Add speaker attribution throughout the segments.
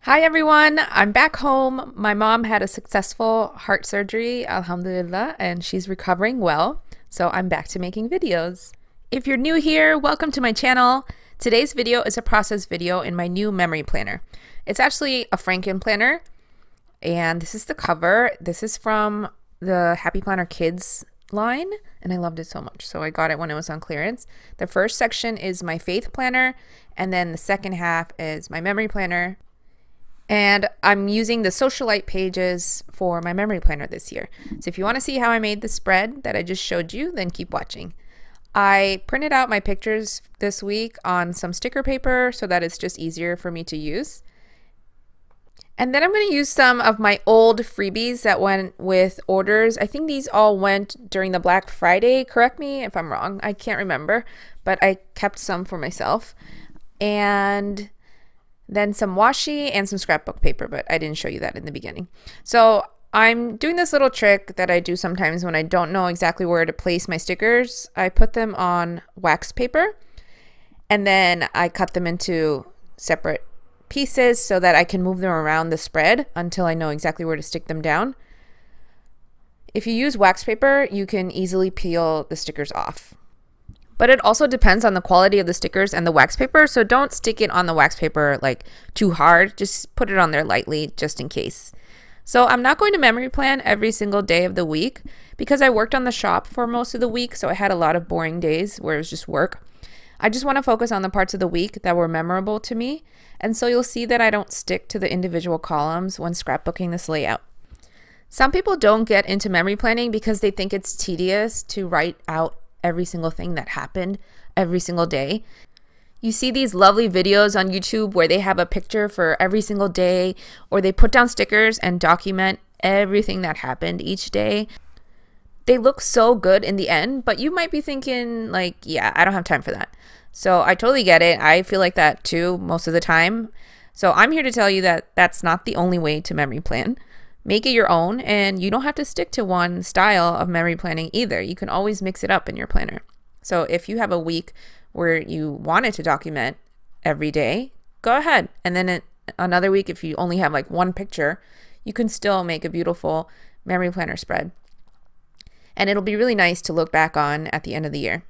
Speaker 1: Hi everyone, I'm back home. My mom had a successful heart surgery, alhamdulillah, and she's recovering well. So I'm back to making videos. If you're new here, welcome to my channel. Today's video is a process video in my new memory planner. It's actually a Franken planner, and this is the cover. This is from the Happy Planner Kids line, and I loved it so much, so I got it when it was on clearance. The first section is my faith planner, and then the second half is my memory planner. And I'm using the Socialite pages for my memory planner this year. So if you want to see how I made the spread that I just showed you, then keep watching. I printed out my pictures this week on some sticker paper so that it's just easier for me to use. And then I'm going to use some of my old freebies that went with orders. I think these all went during the Black Friday. Correct me if I'm wrong. I can't remember, but I kept some for myself. And then some washi and some scrapbook paper, but I didn't show you that in the beginning. So I'm doing this little trick that I do sometimes when I don't know exactly where to place my stickers. I put them on wax paper and then I cut them into separate pieces so that I can move them around the spread until I know exactly where to stick them down. If you use wax paper, you can easily peel the stickers off. But it also depends on the quality of the stickers and the wax paper, so don't stick it on the wax paper like too hard. Just put it on there lightly just in case. So I'm not going to memory plan every single day of the week because I worked on the shop for most of the week, so I had a lot of boring days where it was just work. I just want to focus on the parts of the week that were memorable to me, and so you'll see that I don't stick to the individual columns when scrapbooking this layout. Some people don't get into memory planning because they think it's tedious to write out every single thing that happened every single day. You see these lovely videos on YouTube where they have a picture for every single day, or they put down stickers and document everything that happened each day. They look so good in the end, but you might be thinking like, yeah, I don't have time for that. So I totally get it. I feel like that too most of the time. So I'm here to tell you that that's not the only way to memory plan. Make it your own, and you don't have to stick to one style of memory planning either. You can always mix it up in your planner. So if you have a week where you wanted to document every day, go ahead. And then another week, if you only have like one picture, you can still make a beautiful memory planner spread. And it'll be really nice to look back on at the end of the year.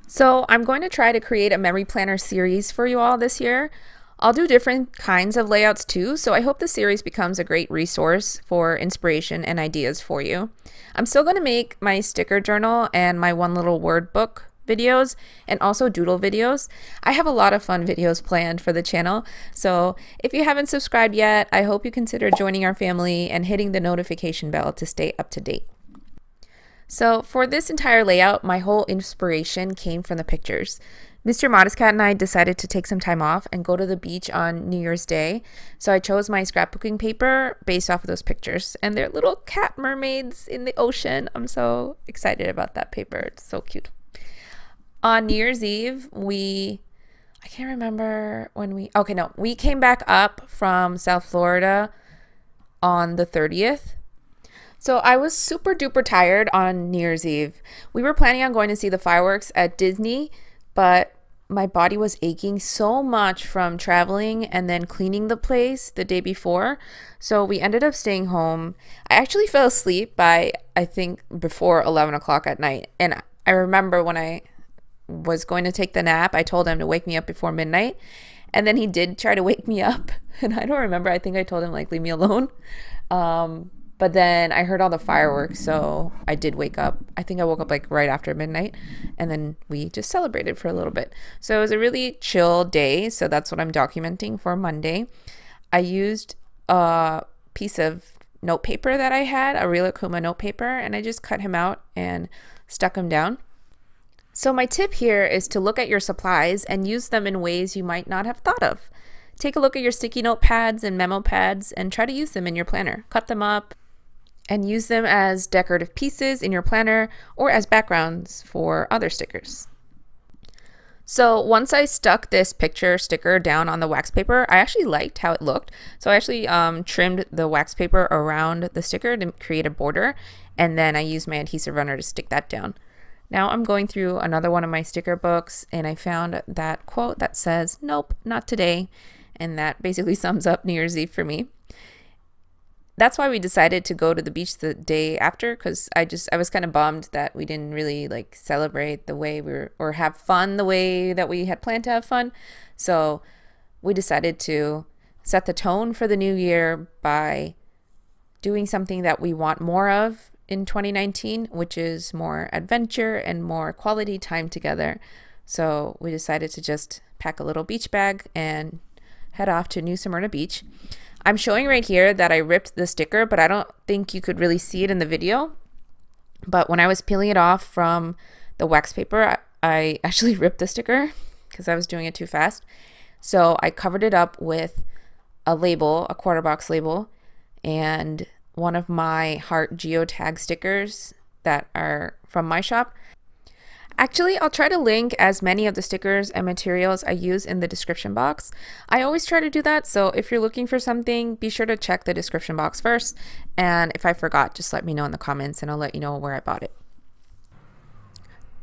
Speaker 1: So I'm going to try to create a memory planner series for you all this year. I'll do different kinds of layouts too, so I hope the series becomes a great resource for inspiration and ideas for you. I'm still going to make my sticker journal and my one little word book videos and also doodle videos. I have a lot of fun videos planned for the channel, so if you haven't subscribed yet, I hope you consider joining our family and hitting the notification bell to stay up to date. So for this entire layout, my whole inspiration came from the pictures. Mr. Modest Cat and I decided to take some time off and go to the beach on New Year's Day. So I chose my scrapbooking paper based off of those pictures. And they're little cat mermaids in the ocean. I'm so excited about that paper. It's so cute. On New Year's Eve, I can't remember when we came back up from South Florida on the 30th. So I was super duper tired on New Year's Eve. We were planning on going to see the fireworks at Disney, but my body was aching so much from traveling and then cleaning the place the day before. So we ended up staying home. I actually fell asleep by, I think, before 11 o'clock at night. And I remember when I was going to take the nap, I told him to wake me up before midnight. And then he did try to wake me up. And I don't remember. I think I told him, like, leave me alone. But then I heard all the fireworks, so I did wake up. I think I woke up like right after midnight, and then we just celebrated for a little bit. So it was a really chill day, so that's what I'm documenting for Monday. I used a piece of note paper that I had, a Real Akuma note paper, and I just cut him out and stuck him down. So my tip here is to look at your supplies and use them in ways you might not have thought of. Take a look at your sticky note pads and memo pads and try to use them in your planner. Cut them up and use them as decorative pieces in your planner or as backgrounds for other stickers. So once I stuck this picture sticker down on the wax paper, I actually liked how it looked. So I actually trimmed the wax paper around the sticker to create a border, and then I used my adhesive runner to stick that down. Now I'm going through another one of my sticker books, and I found that quote that says, "Nope, not today." and that basically sums up New Year's Eve for me. That's why we decided to go to the beach the day after, because I was kind of bummed that we didn't really like celebrate the way we were, or have fun the way that we had planned to have fun. So we decided to set the tone for the new year by doing something that we want more of in 2019, which is more adventure and more quality time together. So we decided to just pack a little beach bag and head off to New Smyrna Beach. I'm showing right here that I ripped the sticker, but I don't think you could really see it in the video. But when I was peeling it off from the wax paper, I actually ripped the sticker because I was doing it too fast. So I covered it up with a label, a quarter box label, and one of my heart geotag stickers that are from my shop. Actually, I'll try to link as many of the stickers and materials I use in the description box. I always try to do that, so if you're looking for something, be sure to check the description box first. And if I forgot, just let me know in the comments and I'll let you know where I bought it.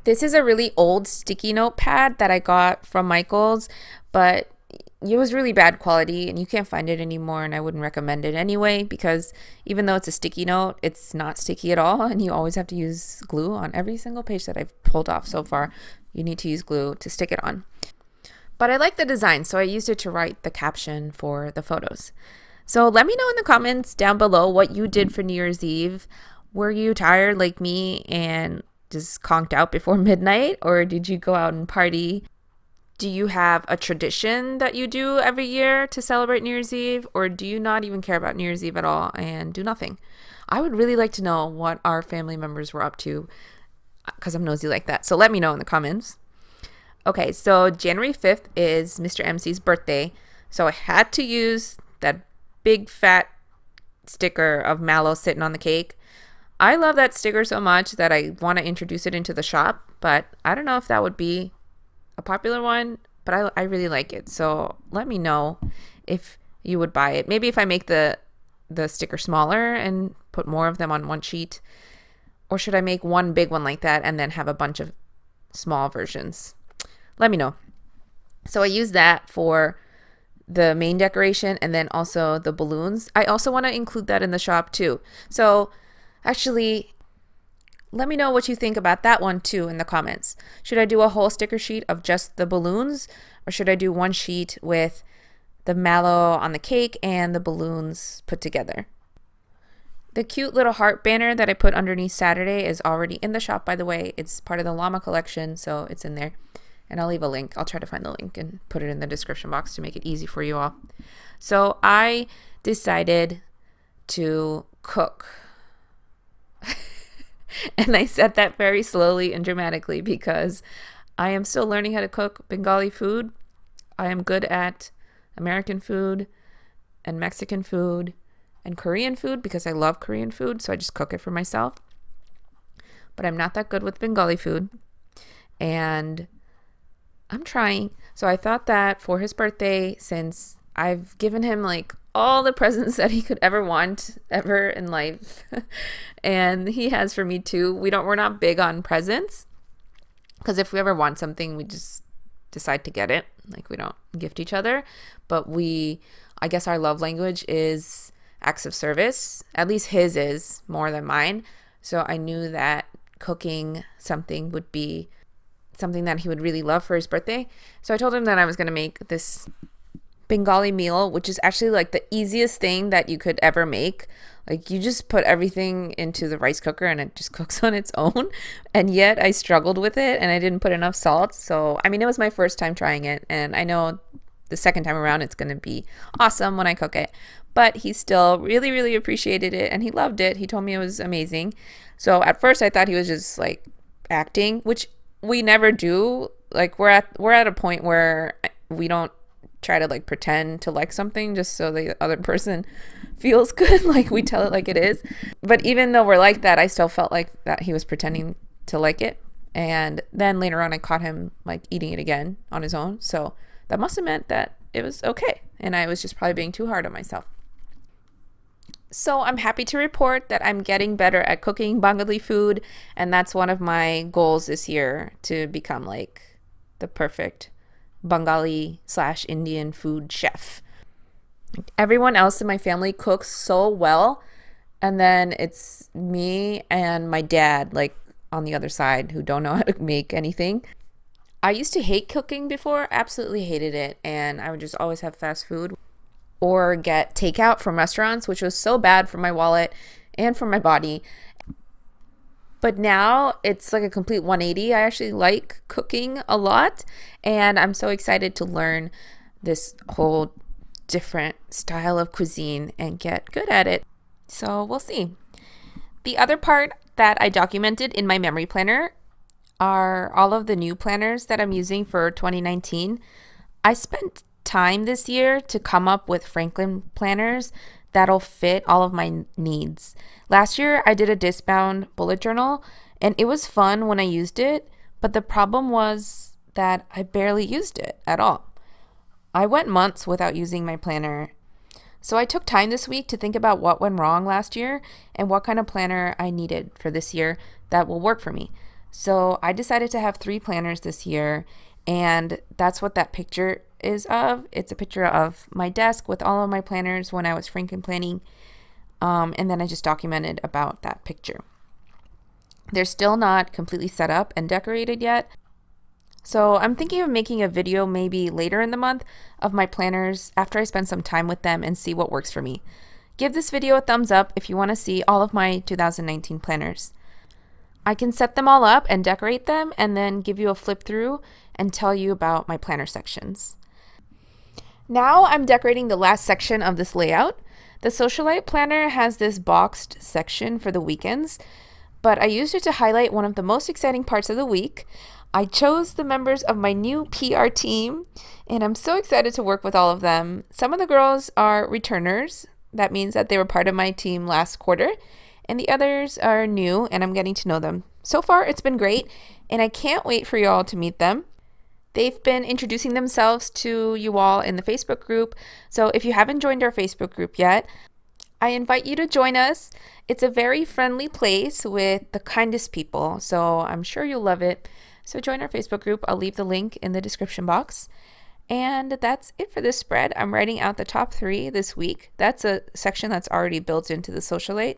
Speaker 1: This is a really old sticky note pad that I got from Michael's, but it was really bad quality and you can't find it anymore, and I wouldn't recommend it anyway, because even though it's a sticky note, it's not sticky at all, and you always have to use glue on every single page that I've pulled off so far. You need to use glue to stick it on. But I like the design, so I used it to write the caption for the photos. So let me know in the comments down below what you did for New Year's Eve. Were you tired like me and just conked out before midnight, or did you go out and party? Do you have a tradition that you do every year to celebrate New Year's Eve, or do you not even care about New Year's Eve at all and do nothing? I would really like to know what our family members were up to, because I'm nosy like that. So let me know in the comments. Okay, so January 5th is Mr. MC's birthday, so I had to use that big fat sticker of Mallow sitting on the cake. I love that sticker so much that I want to introduce it into the shop, but I don't know if that would be a popular one, but I really like it. So let me know if you would buy it. Maybe if I make the sticker smaller and put more of them on one sheet, or should I make one big one like that and then have a bunch of small versions? Let me know. So I use that for the main decoration and then also the balloons. I also want to include that in the shop too. So actually, let me know what you think about that one too in the comments. Should I do a whole sticker sheet of just the balloons, or should I do one sheet with the mallow on the cake and the balloons put together? The cute little heart banner that I put underneath Saturday is already in the shop, by the way. It's part of the llama collection, so it's in there. And I'll leave a link. I'll try to find the link and put it in the description box to make it easy for you all. So I decided to cook. And I said that very slowly and dramatically because I am still learning how to cook Bengali food. I am good at American food and Mexican food and Korean food because I love Korean food, so I just cook it for myself. But I'm not that good with Bengali food, and I'm trying. So I thought that for his birthday, since I've given him like all the presents that he could ever want ever in life, and he has for me too. We're not big on presents, because if we ever want something, we just decide to get it. Like, we don't gift each other, but I guess our love language is acts of service. At least his is more than mine. So I knew that cooking something would be something that he would really love for his birthday. So I told him that I was going to make this Bengali meal, which is actually like the easiest thing that you could ever make. Like, you just put everything into the rice cooker and it just cooks on its own. And yet I struggled with it and I didn't put enough salt. So, I mean, it was my first time trying it, and I know the second time around it's going to be awesome when I cook it. But he still really, really appreciated it and he loved it. He told me it was amazing. So at first I thought he was just like acting, which we never do. Like, we're at a point where we don't try to like pretend to like something just so the other person feels good. Like, we tell it like it is. But even though we're like that, I still felt like that he was pretending to like it. And then later on I caught him like eating it again on his own. So that must have meant that it was okay. And I was just probably being too hard on myself. So I'm happy to report that I'm getting better at cooking Bengali food. And that's one of my goals this year, to become like the perfect Bengali / Indian food chef. Everyone else in my family cooks so well, and then it's me and my dad, like on the other side, who don't know how to make anything. I used to hate cooking before, absolutely hated it, and I would just always have fast food or get takeout from restaurants, which was so bad for my wallet and for my body. But now it's like a complete 180. I actually like cooking a lot, and I'm so excited to learn this whole different style of cuisine and get good at it. So we'll see. The other part that I documented in my memory planner are all of the new planners that I'm using for 2019. I spent time this year to come up with Franklin planners that'll fit all of my needs. Last year I did a disc-bound bullet journal, and it was fun when I used it, but the problem was that I barely used it at all. I went months without using my planner. So I took time this week to think about what went wrong last year and what kind of planner I needed for this year that will work for me. So I decided to have 3 planners this year, and that's what that picture is of. It's a picture of my desk with all of my planners when I was Franklin planning, and then I just documented about that picture. They're still not completely set up and decorated yet, so I'm thinking of making a video maybe later in the month of my planners after I spend some time with them and see what works for me. Give this video a thumbs up if you want to see all of my 2019 planners. I can set them all up and decorate them and then give you a flip through and tell you about my planner sections. Now I'm decorating the last section of this layout. The Socialite planner has this boxed section for the weekends, but I used it to highlight one of the most exciting parts of the week. I chose the members of my new PR team, and I'm so excited to work with all of them. Some of the girls are returners. That means that they were part of my team last quarter, and the others are new, and I'm getting to know them. So far, it's been great, and I can't wait for you all to meet them. They've been introducing themselves to you all in the Facebook group, so if you haven't joined our Facebook group yet, I invite you to join us. It's a very friendly place with the kindest people, so I'm sure you'll love it. So join our Facebook group. I'll leave the link in the description box. And that's it for this spread. I'm writing out the top 3 this week. That's a section that's already built into the Socialite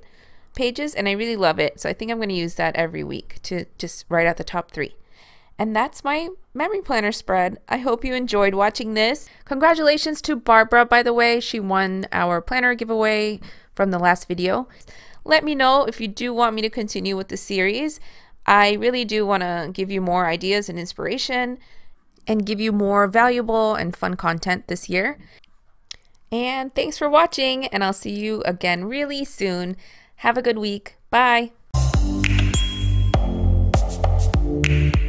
Speaker 1: pages, and I really love it. So I think I'm going to use that every week to just write out the top 3. And that's my memory planner spread. I hope you enjoyed watching this. Congratulations to Barbara, by the way. She won our planner giveaway from the last video. Let me know if you do want me to continue with the series. I really do want to give you more ideas and inspiration and give you more valuable and fun content this year. And thanks for watching, and I'll see you again really soon. Have a good week. Bye.